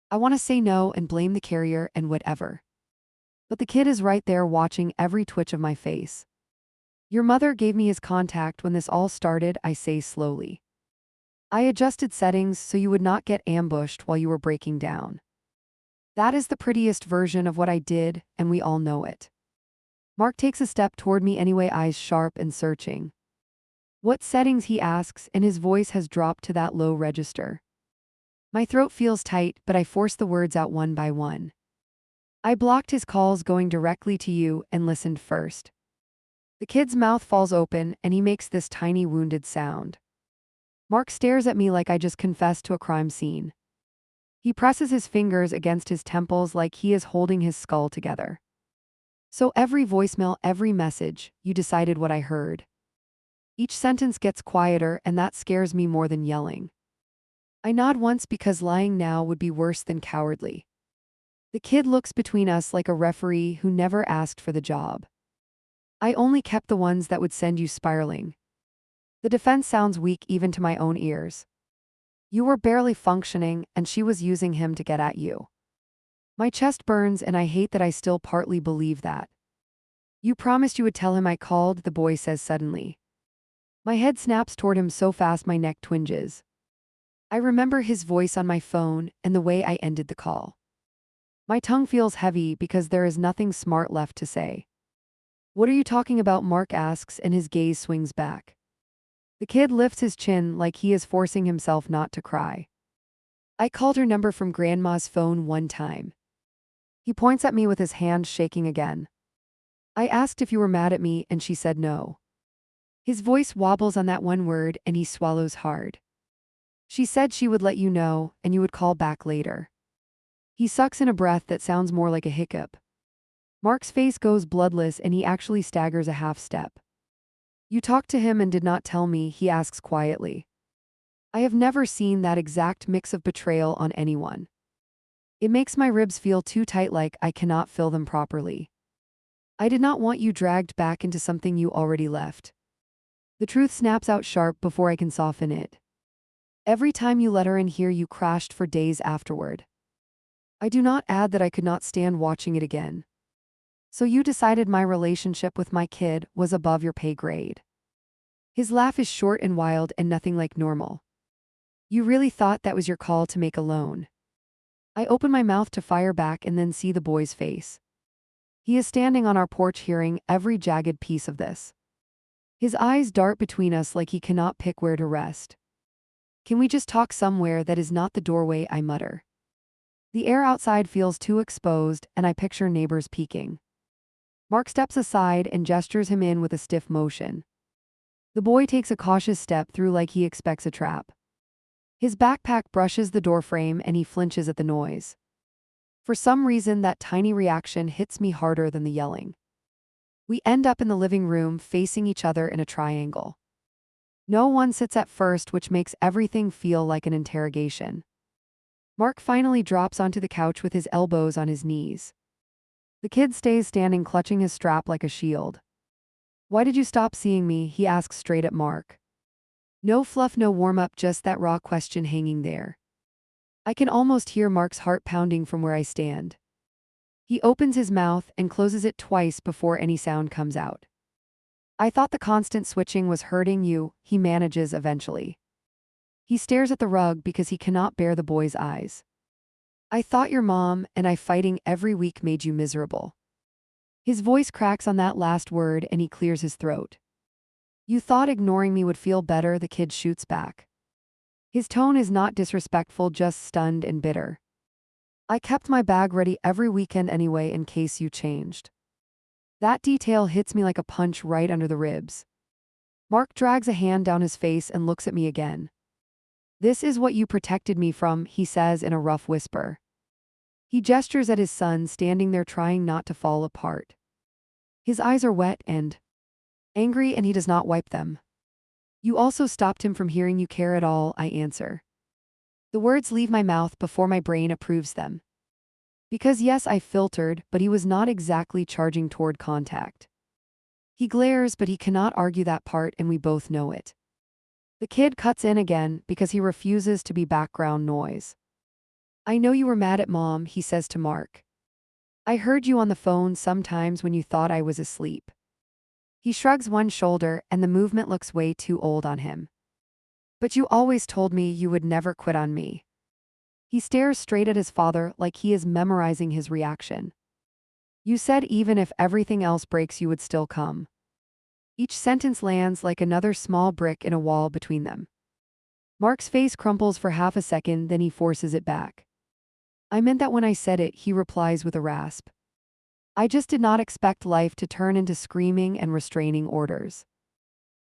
S1: I want to say no and blame the carrier and whatever. But the kid is right there watching every twitch of my face. Your mother gave me his contact when this all started, I say slowly. I adjusted settings so you would not get ambushed while you were breaking down. That is the prettiest version of what I did, and we all know it. Mark takes a step toward me anyway, eyes sharp and searching. What settings, he asks, and his voice has dropped to that low register. My throat feels tight, but I force the words out one by one. I blocked his calls going directly to you and listened first. The kid's mouth falls open and he makes this tiny wounded sound. Mark stares at me like I just confessed to a crime scene. He presses his fingers against his temples like he is holding his skull together. So every voicemail, every message, you decided what I heard. Each sentence gets quieter and that scares me more than yelling. I nod once because lying now would be worse than cowardly. The kid looks between us like a referee who never asked for the job. I only kept the ones that would send you spiraling. The defense sounds weak even to my own ears. You were barely functioning and she was using him to get at you. My chest burns and I hate that I still partly believe that. You promised you would tell him I called, the boy says suddenly. My head snaps toward him so fast my neck twinges. I remember his voice on my phone and the way I ended the call. My tongue feels heavy because there is nothing smart left to say. What are you talking about? Mark asks and his gaze swings back. The kid lifts his chin like he is forcing himself not to cry. I called her number from Grandma's phone one time. He points at me with his hand shaking again. I asked if you were mad at me and she said no. His voice wobbles on that one word and he swallows hard. She said she would let you know and you would call back later. He sucks in a breath that sounds more like a hiccup. Mark's face goes bloodless and he actually staggers a half step. You talked to him and did not tell me, he asks quietly. I have never seen that exact mix of betrayal on anyone. It makes my ribs feel too tight, like I cannot fill them properly. I did not want you dragged back into something you already left. The truth snaps out sharp before I can soften it. Every time you let her in here, you crashed for days afterward. I do not add that I could not stand watching it again. So you decided my relationship with my kid was above your pay grade. His laugh is short and wild and nothing like normal. You really thought that was your call to make alone. I open my mouth to fire back and then see the boy's face. He is standing on our porch hearing every jagged piece of this. His eyes dart between us like he cannot pick where to rest. Can we just talk somewhere that is not the doorway? I mutter. The air outside feels too exposed and I picture neighbors peeking. Mark steps aside and gestures him in with a stiff motion. The boy takes a cautious step through like he expects a trap. His backpack brushes the doorframe and he flinches at the noise. For some reason, that tiny reaction hits me harder than the yelling. We end up in the living room facing each other in a triangle. No one sits at first, which makes everything feel like an interrogation. Mark finally drops onto the couch with his elbows on his knees. The kid stays standing, clutching his strap like a shield. Why did you stop seeing me? He asks straight at Mark. No fluff, no warm-up, just that raw question hanging there. I can almost hear Mark's heart pounding from where I stand. He opens his mouth and closes it twice before any sound comes out. I thought the constant switching was hurting you, he manages eventually. He stares at the rug because he cannot bear the boy's eyes. I thought your mom and I fighting every week made you miserable. His voice cracks on that last word and he clears his throat. You thought ignoring me would feel better, the kid shoots back. His tone is not disrespectful, just stunned and bitter. I kept my bag ready every weekend anyway in case you changed. That detail hits me like a punch right under the ribs. Mark drags a hand down his face and looks at me again. This is what you protected me from, he says in a rough whisper. He gestures at his son standing there trying not to fall apart. His eyes are wet and angry and he does not wipe them. You also stopped him from hearing you care at all, I answer. The words leave my mouth before my brain approves them. Because yes, I filtered, but he was not exactly charging toward contact. He glares, but he cannot argue that part and we both know it. The kid cuts in again because he refuses to be background noise. I know you were mad at Mom, he says to Mark. I heard you on the phone sometimes when you thought I was asleep. He shrugs one shoulder and the movement looks way too old on him. But you always told me you would never quit on me. He stares straight at his father like he is memorizing his reaction. You said even if everything else breaks you would still come. Each sentence lands like another small brick in a wall between them. Mark's face crumples for half a second, then he forces it back. I meant that when I said it, he replies with a rasp. I just did not expect life to turn into screaming and restraining orders.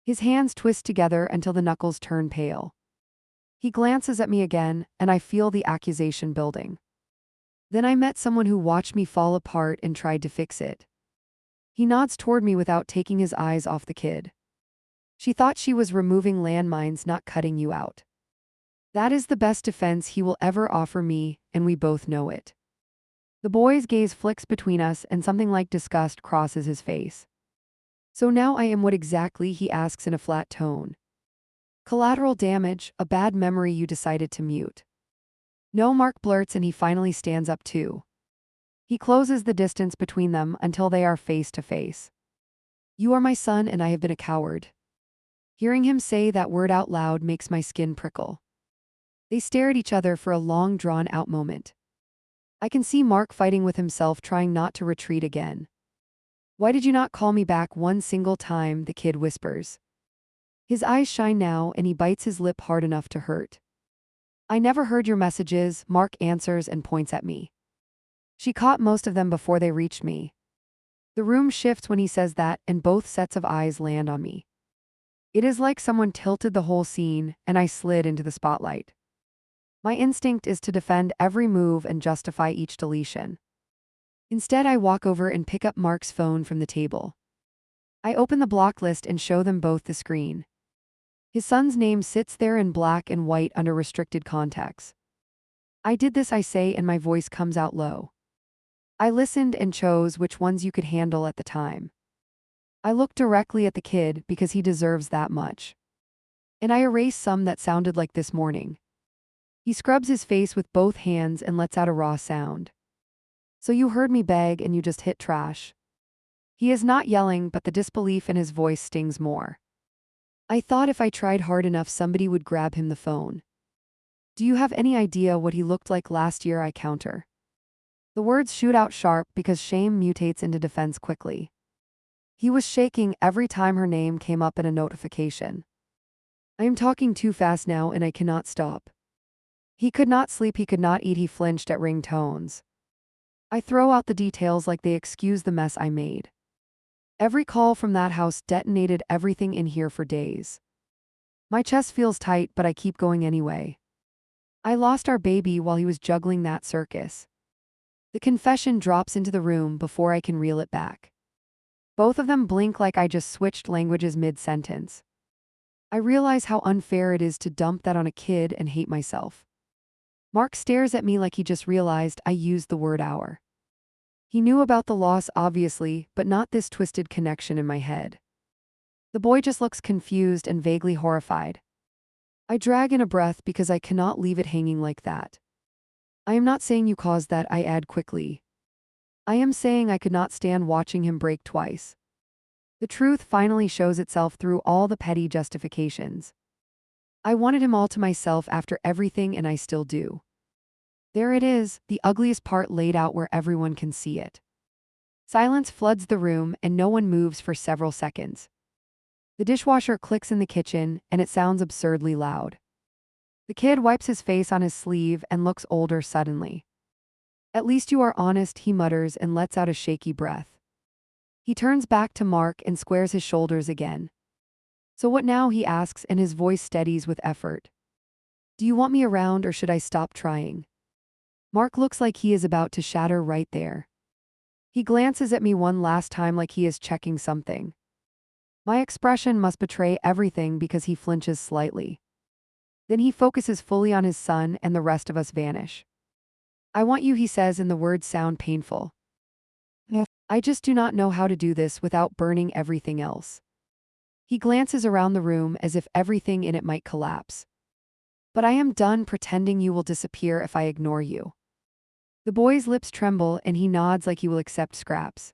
S1: His hands twist together until the knuckles turn pale. He glances at me again, and I feel the accusation building. Then I met someone who watched me fall apart and tried to fix it. He nods toward me without taking his eyes off the kid. She thought she was removing landmines, not cutting you out. That is the best defense he will ever offer me, and we both know it. The boy's gaze flicks between us and something like disgust crosses his face. So now I am what exactly, he asks in a flat tone. Collateral damage, a bad memory you decided to mute. No, Mark blurts and he finally stands up too. He closes the distance between them until they are face to face. You are my son and I have been a coward. Hearing him say that word out loud makes my skin prickle. They stare at each other for a long drawn-out moment. I can see Mark fighting with himself, trying not to retreat again. Why did you not call me back one single time, the kid whispers. His eyes shine now and he bites his lip hard enough to hurt. I never heard your messages, Mark answers and points at me. She caught most of them before they reached me. The room shifts when he says that and both sets of eyes land on me. It is like someone tilted the whole scene and I slid into the spotlight. My instinct is to defend every move and justify each deletion. Instead, I walk over and pick up Mark's phone from the table. I open the block list and show them both the screen. His son's name sits there in black and white under restricted contacts. I did this, I say, and my voice comes out low. I listened and chose which ones you could handle at the time. I looked directly at the kid because he deserves that much. And I erased some that sounded like this morning. He scrubs his face with both hands and lets out a raw sound. So you heard me beg and you just hit trash. He is not yelling, but the disbelief in his voice stings more. I thought if I tried hard enough somebody would grab him the phone. Do you have any idea what he looked like last year? I counter. The words shoot out sharp because shame mutates into defense quickly. He was shaking every time her name came up in a notification. I am talking too fast now and I cannot stop. He could not sleep, he could not eat, he flinched at ringtones. I throw out the details like they excuse the mess I made. Every call from that house detonated everything in here for days. My chest feels tight, but I keep going anyway. I lost our baby while he was juggling that circus. The confession drops into the room before I can reel it back. Both of them blink like I just switched languages mid-sentence. I realize how unfair it is to dump that on a kid and hate myself. Mark stares at me like he just realized I used the word hour. He knew about the loss, obviously, but not this twisted connection in my head. The boy just looks confused and vaguely horrified. I drag in a breath because I cannot leave it hanging like that. I am not saying you caused that, I add quickly. I am saying I could not stand watching him break twice. The truth finally shows itself through all the petty justifications. I wanted him all to myself after everything, and I still do. There it is, the ugliest part laid out where everyone can see it. Silence floods the room and no one moves for several seconds. The dishwasher clicks in the kitchen and it sounds absurdly loud. The kid wipes his face on his sleeve and looks older suddenly. At least you are honest, he mutters and lets out a shaky breath. He turns back to Mark and squares his shoulders again. So what now, he asks, and his voice steadies with effort. Do you want me around or should I stop trying? Mark looks like he is about to shatter right there. He glances at me one last time like he is checking something. My expression must betray everything because he flinches slightly. Then he focuses fully on his son and the rest of us vanish. I want you, he says, and the words sound painful. I just do not know how to do this without burning everything else. He glances around the room as if everything in it might collapse. But I am done pretending you will disappear if I ignore you. The boy's lips tremble and he nods like he will accept scraps.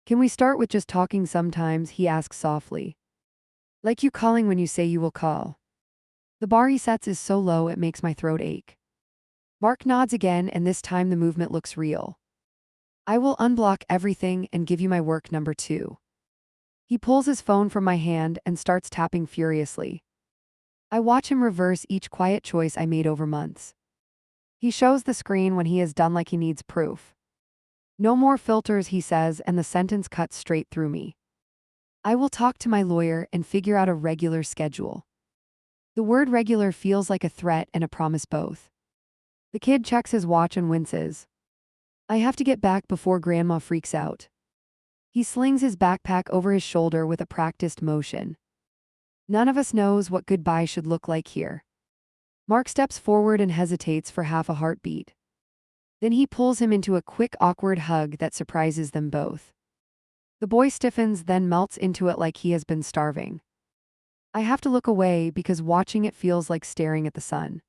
S1: Can we start with just talking sometimes, he asks softly. Like you calling when you say you will call. The bar he sets is so low it makes my throat ache. Mark nods again and this time the movement looks real. I will unblock everything and give you my work number 2. He pulls his phone from my hand and starts tapping furiously. I watch him reverse each quiet choice I made over months. He shows the screen when he is done like he needs proof. No more filters, he says, and the sentence cuts straight through me. I will talk to my lawyer and figure out a regular schedule. The word regular feels like a threat and a promise both. The kid checks his watch and winces. I have to get back before Grandma freaks out. He slings his backpack over his shoulder with a practiced motion. None of us knows what goodbye should look like here. Mark steps forward and hesitates for half a heartbeat. Then he pulls him into a quick, awkward hug that surprises them both. The boy stiffens, then melts into it like he has been starving. I have to look away because watching it feels like staring at the sun.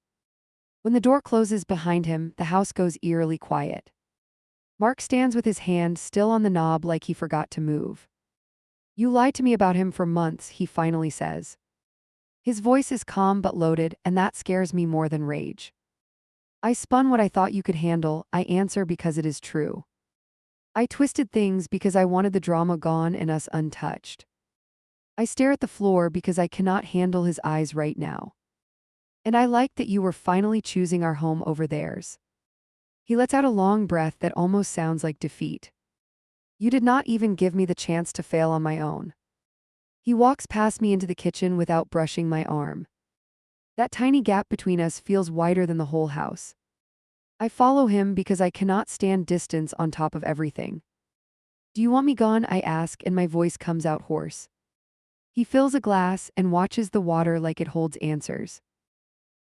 S1: When the door closes behind him, the house goes eerily quiet. Mark stands with his hand still on the knob like he forgot to move. You lied to me about him for months, he finally says. His voice is calm but loaded, and that scares me more than rage. I spun what I thought you could handle, I answer because it is true. I twisted things because I wanted the drama gone and us untouched. I stare at the floor because I cannot handle his eyes right now. And I like that you were finally choosing our home over theirs. He lets out a long breath that almost sounds like defeat. You did not even give me the chance to fail on my own. He walks past me into the kitchen without brushing my arm. That tiny gap between us feels wider than the whole house. I follow him because I cannot stand distance on top of everything. Do you want me gone? I ask, and my voice comes out hoarse. He fills a glass and watches the water like it holds answers.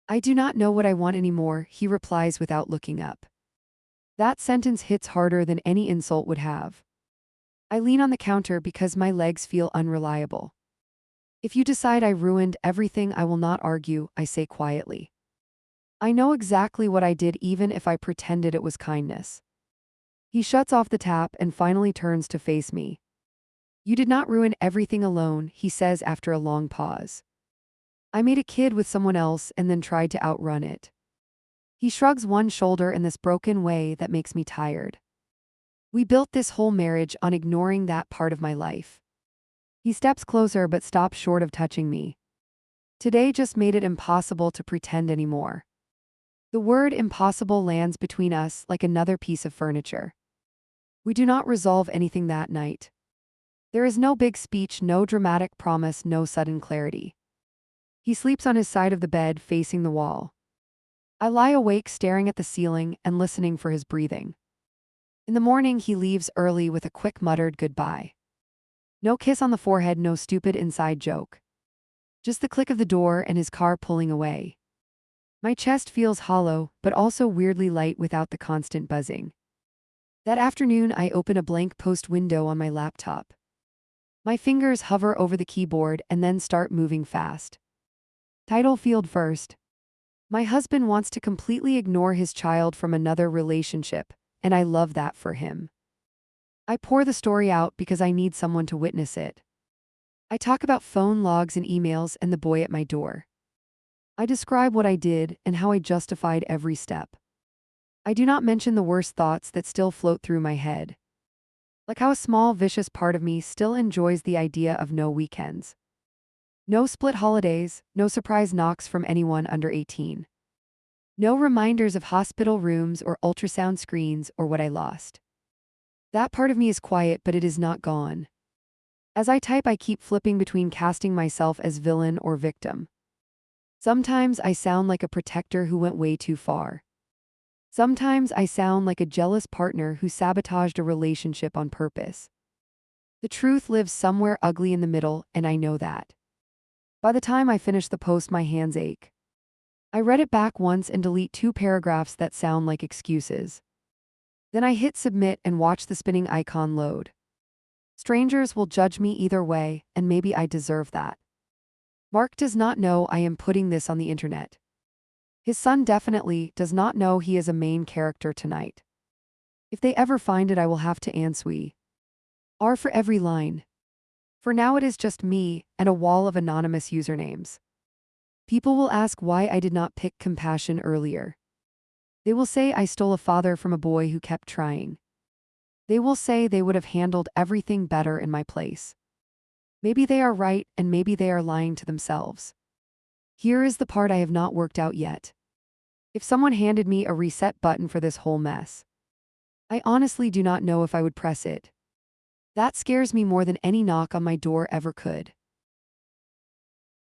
S1: I do not know what I want anymore, he replies without looking up. That sentence hits harder than any insult would have. I lean on the counter because my legs feel unreliable. If you decide I ruined everything, I will not argue, I say quietly. I know exactly what I did even if I pretended it was kindness. He shuts off the tap and finally turns to face me. You did not ruin everything alone, he says after a long pause. I made a kid with someone else and then tried to outrun it. He shrugs one shoulder in this broken way that makes me tired. We built this whole marriage on ignoring that part of my life. He steps closer but stops short of touching me. Today just made it impossible to pretend anymore. The word impossible lands between us like another piece of furniture. We do not resolve anything that night. There is no big speech, no dramatic promise, no sudden clarity. He sleeps on his side of the bed facing the wall. I lie awake staring at the ceiling and listening for his breathing. In the morning, he leaves early with a quick muttered goodbye. No kiss on the forehead, no stupid inside joke. Just the click of the door and his car pulling away. My chest feels hollow, but also weirdly light without the constant buzzing. That afternoon, I open a blank post window on my laptop. My fingers hover over the keyboard and then start moving fast. Title field first. My husband wants to completely ignore his child from another relationship, and I love that for him. I pour the story out because I need someone to witness it. I talk about phone logs and emails and the boy at my door. I describe what I did and how I justified every step. I do not mention the worst thoughts that still float through my head. Like how a small, vicious part of me still enjoys the idea of no weekends. No split holidays, no surprise knocks from anyone under 18. No reminders of hospital rooms or ultrasound screens or what I lost. That part of me is quiet, but it is not gone. As I type, I keep flipping between casting myself as villain or victim. Sometimes I sound like a protector who went way too far. Sometimes I sound like a jealous partner who sabotaged a relationship on purpose. The truth lives somewhere ugly in the middle, and I know that. By the time I finish the post, my hands ache. I read it back once and delete 2 paragraphs that sound like excuses. Then I hit submit and watch the spinning icon load. Strangers will judge me either way, and maybe I deserve that. Mark does not know I am putting this on the internet. His son definitely does not know he is a main character tonight. If they ever find it, I will have to answer R for every line. For now it is just me and a wall of anonymous usernames. People will ask why I did not pick compassion earlier. They will say I stole a father from a boy who kept trying. They will say they would have handled everything better in my place. Maybe they are right, and maybe they are lying to themselves. Here is the part I have not worked out yet. If someone handed me a reset button for this whole mess, I honestly do not know if I would press it. That scares me more than any knock on my door ever could.